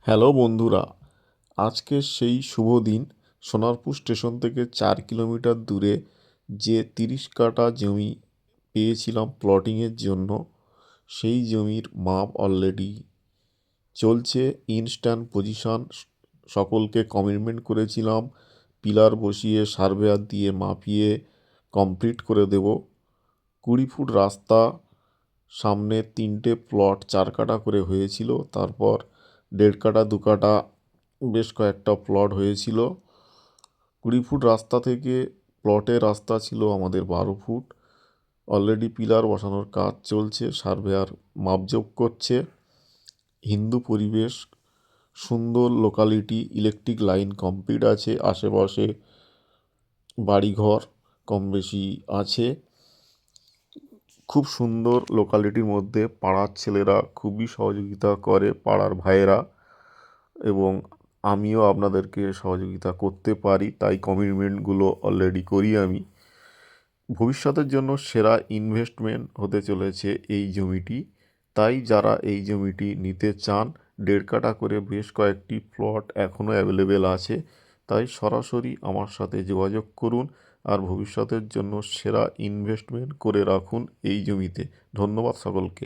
Hello বন্ধুরা, আজকে সেই শুভ দিন। সোনারপুর স্টেশন থেকে 4 কিলোমিটার দূরে যে 30 কাঠা জমি পেয়েছিলাম প্লটিংয়ের জন্য, সেই জমির মাপ অলরেডি চলছে। ইনস্ট্যান্ট পজিশন সকলকে কমিটমেন্ট করেছিলাম, পিলার বসিয়ে সার্ভেয়ার দিয়ে মাপিয়ে কমপ্লিট করে দেব। 20 ফুট রাস্তা, সামনে 3টে প্লট 4 কাঠা করে হয়েছিল, তারপর 1.5 কাঠা 2 কাঠা বেশ কয়েকটা প্লট হয়েছিল। 20 ফুট রাস্তা থেকে প্লটের রাস্তা ছিল আমাদের 12 ফুট। অলরেডি পিলার বসানোর কাজ চলছে, সার্ভেয়ার মাপজোক করছে। হিন্দু পরিবেশ, সুন্দর লোকালিটি, ইলেকট্রিক লাইন কমপ্লিট আছে, আশেপাশে বাড়িঘর কম বেশি আছে। খুব সুন্দর লোকালিটির মধ্যে পাড়ার ছেলেরা খুবই সহযোগিতা করে, পাড়ার ভাইয়েরা, এবং আমিও আপনাদেরকে সহযোগিতা করতে পারি, তাই কমিটমেন্টগুলো অলরেডি করি আমি। ভবিষ্যতের জন্য সেরা ইনভেস্টমেন্ট হতে চলেছে এই জমিটি। তাই যারা এই জমিটি নিতে চান, 1.5 কাঠা করে বেশ কয়েকটি প্লট এখনও অ্যাভেলেবেল আছে। তাই সরাসরি আমার সাথে যোগাযোগ করুন আর ভবিষ্যতের জন্য সেরা ইনভেস্টমেন্ট করে রাখুন এই জমিতে। ধন্যবাদ সকলকে।